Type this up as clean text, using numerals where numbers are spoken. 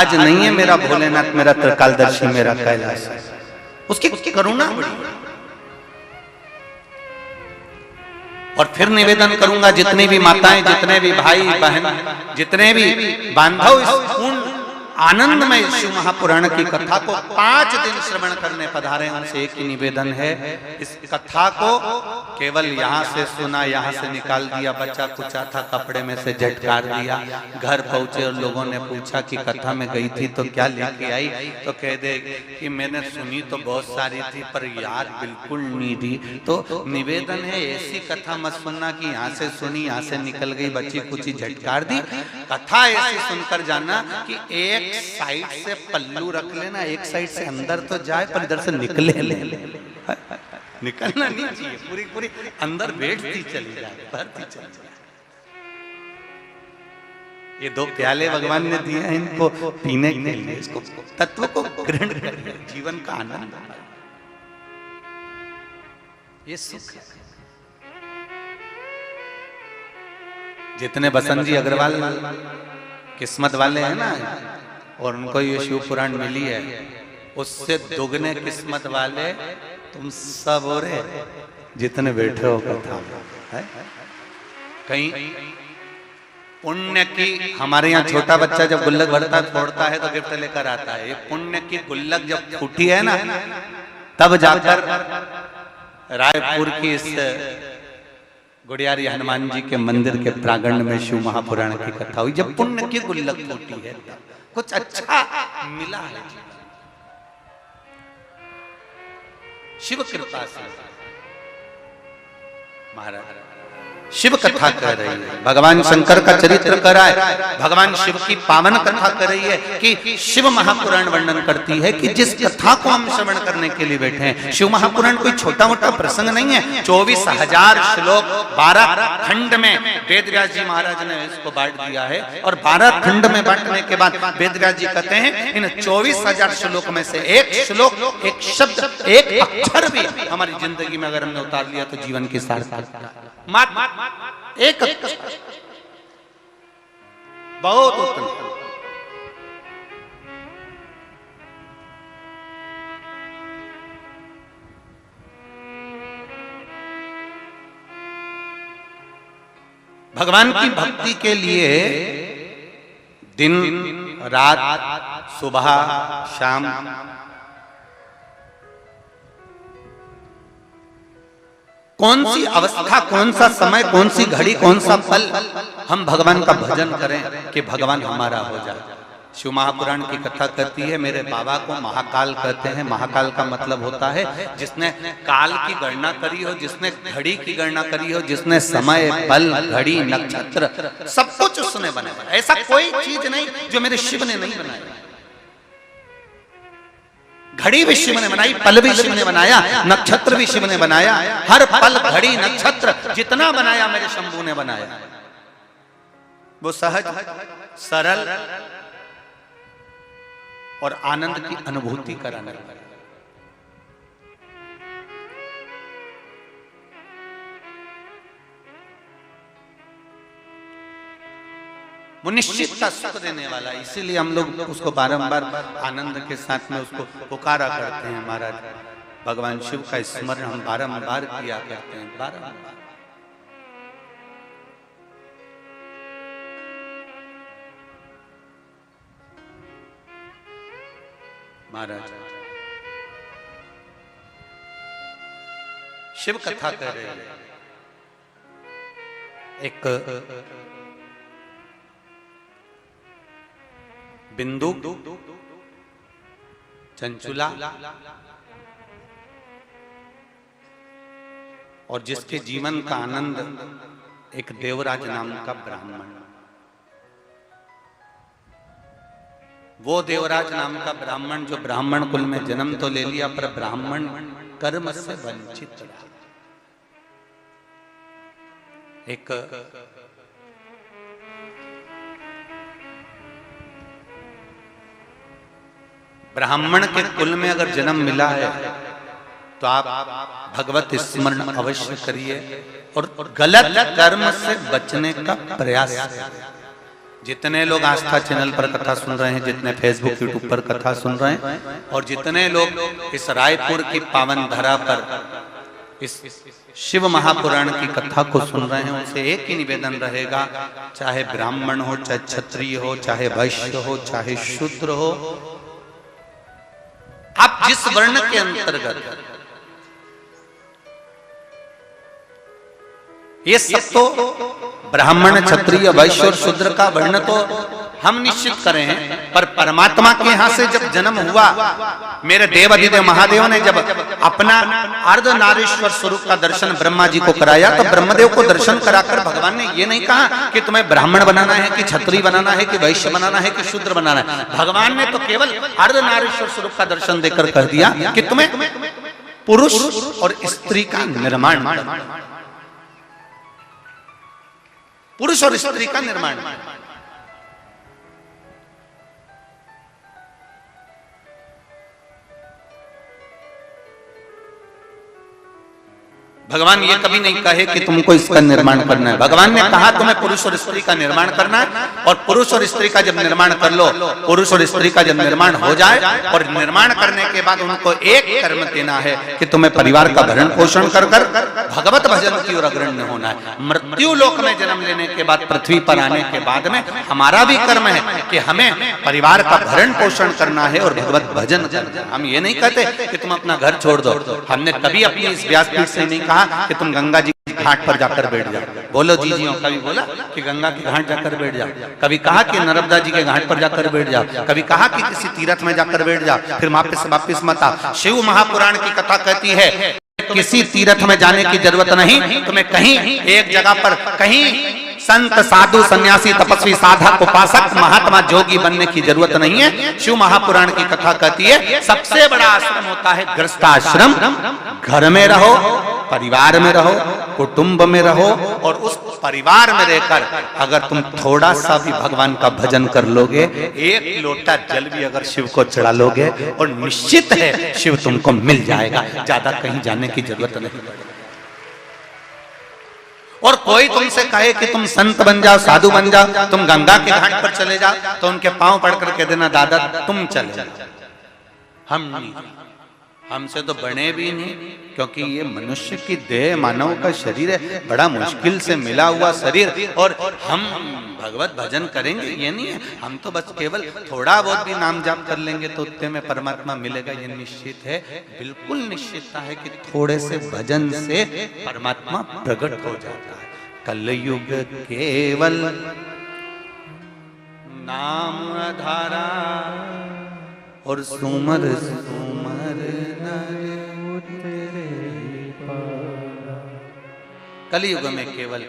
आज नहीं है मेरा भोलेनाथ, मेरा त्रिकालदर्शी, मेरा कैलाश है। उसकी करुणा बड़ी। और फिर निवेदन करूंगा, जितनी भी माताएं, जितने भी भाई बहन, जितने भी बांधव इस पूर्ण आनंदमय शिव महापुराण की कथा को 5 दिन श्रवण करने पधारे, उनसे एक ही निवेदन है, इस कथा को केवल यहाँ से सुना, यहाँ से निकाल दिया, बच्चा कुचा था कपड़े में से झटकार दिया, घर पहुंचे और लोगों ने पूछा कि कथा में गई थी तो क्या लेके आई, तो कह दे कि मैंने सुनी तो बहुत सारी थी पर याद बिल्कुल नहीं थी। तो निवेदन है, ऐसी कथा मत सुनना कि यहाँ से सुनी, यहाँ से निकल गई, बच्ची कुची झटकार दी। कथा ऐसी सुनकर जाना कि एक साइड से पल्लू रख लेना, एक साइड से अंदर तो जाए पर इधर से निकले निकलना नहीं चाहिए, पूरी पूरी अंदर बैठती चली जाए, भरती चली जाए। ये 2 प्याले भगवान ने दिए हैं इनको पीने के लिए, इसको तत्व को ग्रहण करिए, जीवन का आनंद, ये सुख। जितने बसंत जी अग्रवाल किस्मत वाले हैं ना, और उनको ये शिव पुराण मिली है, उससे दोगुने किस्मत वाले तुम सब हो रहे जितने बैठे हो कथा है। कहीं पुण्य की, हमारे यहाँ छोटा बच्चा जब गुल्लक भरता फोड़ता है तो गिफ्ट लेकर आता है, ये पुण्य की गुल्लक जब फूटी है ना, तब जाकर रायपुर की इस गुड़ियारी हनुमान जी के मंदिर के प्रांगण में शिव महापुराण की कथा हुई। जब पुण्य की गुल्लक फूटी है कुछ अच्छा मिला है, शिव कृपा से। महाराज शिव कथा कह रही है, भगवान शंकर का चरित्र कर रहा है, भगवान शिव की पावन कथा कर रही है कि शिव महापुराण वर्णन करती है कि जिस कथा को हम श्रवण करने के लिए बैठे हैं, शिव महापुराण कोई छोटा मोटा प्रसंग नहीं है। 24,000 श्लोक 12 खंड में वेदव्यास जी महाराज ने इसको बांट दिया है, और 12 खंड में बांटने के बाद वेदव्यास जी कहते हैं इन 24,000 श्लोक में से एक श्लोक, एक शब्द, एक अक्षर भी हमारी जिंदगी में अगर हमने उतार लिया तो जीवन की सार्थकता। एक बहुत उत्तम। भगवान की भक्ति के लिए दिन रात, सुबह शाम, कौन सी अवस्था, कौन सा समय, कौन सी घड़ी, कौन सा पल हम भगवान का भजन करें कि भगवान हमारा हो जाए। शिव महापुराण की कथा कहती है, मेरे बाबा को महाकाल कहते हैं। महाकाल का मतलब होता है जिसने काल की गणना करी हो, जिसने घड़ी की गणना करी हो, जिसने समय, पल, घड़ी, नक्षत्र सब कुछ उसने बनाया। ऐसा कोई चीज नहीं जो मेरे शिव ने नहीं बनाया। घड़ी भी शिव ने बनाई, पल भी शिव ने बनाया, नक्षत्र भी शिव ने बनाया। हर पल, घड़ी, नक्षत्र जितना बनाया मेरे शंभू ने बनाया। वो सहज, सरल और आनंद की अनुभूति कराने वाला। वो निश्चितता सुख देने वाला, इसीलिए हम लोग उसको बारंबार आनंद के साथ में उसको पुकारा करते हैं। महाराज भगवान शिव का स्मरण हम बारंबार किया करते हैं, बारंबार। महाराज शिव कथा कह रहे हैं। एक बिंदु, चंचुला और जिसके जीवन का आनंद एक देवराज नाम का ब्राह्मण। वो देवराज नाम का ब्राह्मण जो ब्राह्मण कुल में जन्म तो ले लिया पर ब्राह्मण कर्म से वंचित रहा। एक ब्राह्मण के कुल में अगर जन्म मिला है तो आप भगवत स्मरण अवश्य करिए और गलत कर्म से बचने का प्रयास करिए। जितने लोग आस्था चैनल पर कथा सुन रहे हैं, जितने फेसबुक यूट्यूब पर कथा सुन रहे हैं, और जितने लोग इस रायपुर की पावन धरा पर इस शिव महापुराण की कथा को सुन रहे हैं, उनसे एक ही निवेदन रहेगा, चाहे ब्राह्मण हो, चाहे क्षत्रिय हो, चाहे वैश्य हो, चाहे शूद्र हो, आप जिस वर्ण के अंतर्गत, ये सब तो ब्राह्मण, क्षत्रिय, वैश्य और शूद्र का वर्ण तो हम निश्चित करें हैं, पर परमात्मा के यहां से जब जन्म हुआ, मेरे देवाधिदेव महादेव ने जब अपना अर्धनारीश्वर स्वरूप का दर्शन ब्रह्मा जी को कराया, तो ब्रह्मदेव को दर्शन कराकर भगवान ने ये नहीं कहा कि तुम्हें ब्राह्मण बनाना है, कि क्षत्रिय बनाना है, कि वैश्य बनाना है, कि शूद्र बनाना है। भगवान ने तो केवल अर्धनारीश्वर स्वरूप का दर्शन देकर कह दिया कि तुम्हें पुरुष और स्त्री का निर्माण, पुरुष और स्त्री का निर्माण। भगवान ये कभी नहीं कहे कि तुमको इसका निर्माण करना है। भगवान ने कहा तुम्हें पुरुष और स्त्री का निर्माण करना है, और पुरुष और स्त्री का जब निर्माण कर लो, पुरुष और स्त्री का जब निर्माण हो जाए, और निर्माण करने के बाद उनको एक कर्म देना है कि तुम्हें परिवार का भरण पोषण कर कर भगवत भजन की ओर अग्रणी होना है। मृत्यु लोक में जन्म लेने के बाद, पृथ्वी पर आने के बाद में हमारा भी कर्म है कि हमें परिवार का भरण पोषण करना है और भगवत भजन करना है। हम ये नहीं कहते कि तुम अपना घर छोड़ दो। हमने कभी अपनी इस व्यासपीठ से नहीं कहा कि तुम गंगा जी के घाट पर जाकर बैठ जाओ। बोलो जी जी, कभी बोला कि गंगा के घाट जाकर बैठ जाओ, कभी कहा कि नर्मदा जी के घाट पर जाकर बैठ जाओ, कभी कहा कि किसी तीर्थ में जाकर बैठ जाओ, फिर वापिस मत आओ। शिव महापुराण की कथा कहती है किसी तीर्थ में जाने की जरूरत नहीं, तुम्हें कहीं एक जगह पर कहीं संत, साधु, सन्यासी, तपस्वी, साधक, उपासक, महात्मा, जोगी बनने की जरूरत नहीं है। शिव महापुराण की कथा कहती है सबसे बड़ा आश्रम होता है गृहस्थाश्रम। घर में रहो, परिवार में रहो, कुटुंब में रहो, और उस परिवार में रहकर अगर तुम थोड़ा सा भी भगवान का भजन कर लोगे, एक लोटा जल भी अगर शिव को चढ़ा लोगे, और निश्चित है शिव तुमको मिल जाएगा, ज्यादा कहीं जाने की जरूरत नहीं। और कोई तुमसे कहे कि तुम संत बन जाओ, साधु बन जाओ, तुम गंगा के घाट पर चले जाओ, तो उनके पांव पड़कर कह देना दादा तुम चले जाओ, हम नहीं, हमसे तो बने भी नहीं, क्योंकि ये मनुष्य की देह, मानव का शरीर है, बड़ा मुश्किल से मिला हुआ शरीर, और हम भगवत भजन करेंगे ये नहीं है। हम तो बस केवल थोड़ा बहुत भी नाम जाप कर लेंगे तो उतने में परमात्मा मिलेगा, ये निश्चित है। बिल्कुल निश्चितता है कि थोड़े से भजन से परमात्मा प्रकट हो जाता है। कलयुग केवल नाम आधारा, और सुमर सुमर नर उतरे। कलयुग में केवल